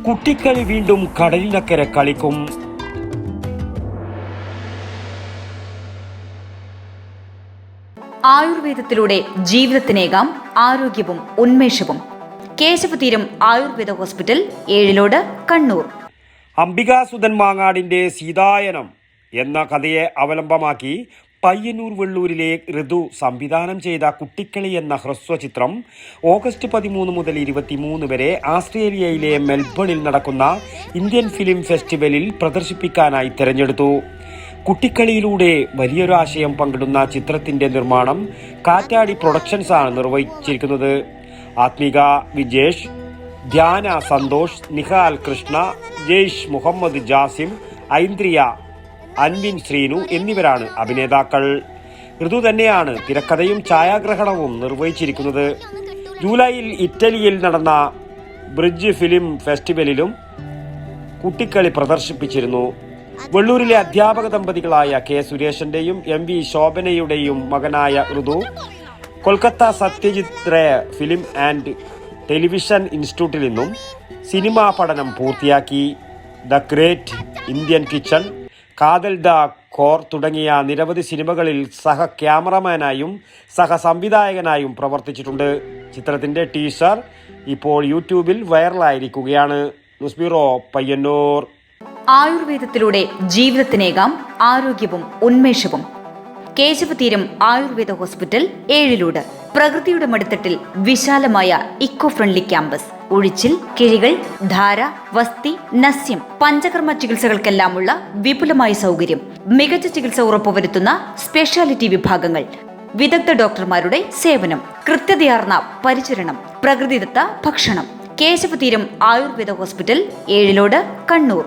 കുട്ടിക്കളി വീണ്ടും കടലിനക്കരെ കളിക്കും. ആയുർവേദത്തിലൂടെ ജീവിതത്തിനേകാം ആരോഗ്യവും ഉന്മേഷവും. കേശവതീരം ആയുർവേദ ഹോസ്പിറ്റൽ, ഏഴിലോട്, കണ്ണൂർ. അംബികാസുധൻ മാങ്ങാടിന്റെ സീതായനം എന്ന കഥയെ അവലംബമാക്കി പയ്യന്നൂർ വെള്ളൂരിലെ ഋതു സംവിധാനം ചെയ്ത കുട്ടിക്കളി എന്ന ഹ്രസ്വചിത്രം ഓഗസ്റ്റ് 13 മുതൽ 23 വരെ ആസ്ട്രേലിയയിലെ മെൽബണിൽ നടക്കുന്ന ഇന്ത്യൻ ഫിലിം ഫെസ്റ്റിവലിൽ പ്രദർശിപ്പിക്കാനായി തിരഞ്ഞെടുത്തു. കുട്ടിക്കളിയിലൂടെ വലിയൊരു ആശയം പങ്കിടുന്ന ചിത്രത്തിന്റെ നിർമ്മാണം കാറ്റാടി പ്രൊഡക്ഷൻസ് ആണ് നിർവഹിച്ചിരിക്കുന്നത്. ആത്മിക വിജേഷ്, ധ്യാന സന്തോഷ്, നിഹാൽ കൃഷ്ണ, ജയ്ഷ് മുഹമ്മദ് ജാസിം, ഐന്ദ്രിയ, അൻവിൻ ശ്രീനു എന്നിവരാണ് അഭിനേതാക്കൾ. ഋതു തന്നെയാണ് തിരക്കഥയും ഛായാഗ്രഹണവും നിർവഹിച്ചിരിക്കുന്നത്. ജൂലൈയിൽ ഇറ്റലിയിൽ നടന്ന ബ്രിഡ്ജ് ഫിലിം ഫെസ്റ്റിവലിലും കുട്ടിക്കളി പ്രദർശിപ്പിച്ചിരുന്നു. വെള്ളൂരിലെ അധ്യാപക ദമ്പതികളായ കെ സുരേഷിന്റെയും എം വി ശോഭനയുടെയും മകനായ Ritu Kolkata Satyajit Ray film and television ഇൻസ്റ്റിറ്റ്യൂട്ടിൽ നിന്നും സിനിമാ പഠനം പൂർത്തിയാക്കി. The great Indian kitchen, Kaathal the core തുടങ്ങിയ നിരവധി സിനിമകളിൽ സഹ ക്യാമറമാനായും സഹ സംവിധായകനായും പ്രവർത്തിച്ചിട്ടുണ്ട്. ചിത്രത്തിന്റെ ടീസർ ഇപ്പോൾ യൂട്യൂബിൽ വൈറലായിരിക്കുകയാണ്. News bureau, Payyanur. ആയുർവേദത്തിലൂടെ ജീവിതത്തിനേകാം ആരോഗ്യവും ഉന്മേഷവും. കേശവതീരം ആയുർവേദ ഹോസ്പിറ്റൽ, ഏഴിലോട്. പ്രകൃതിയുടെ മടിത്തട്ടിൽ വിശാലമായ ഇക്കോ ഫ്രണ്ട്ലി ക്യാമ്പസ്. ഒഴിച്ചിൽ, കിഴികൾ, ധാര, വസ്തി, നസ്യം, പഞ്ചകർമ്മ ചികിത്സകൾക്കെല്ലാമുള്ള വിപുലമായ സൗകര്യം. മികച്ച ചികിത്സ ഉറപ്പുവരുത്തുന്ന സ്പെഷ്യാലിറ്റി വിഭാഗങ്ങൾ, വിദഗ്ധ ഡോക്ടർമാരുടെ സേവനം, കൃത്യതയാർന്ന പരിചരണം, പ്രകൃതിദത്ത ഭക്ഷണം. കേശവതീരം ആയുർവേദ ഹോസ്പിറ്റൽ, ഏഴിലോട്, കണ്ണൂർ.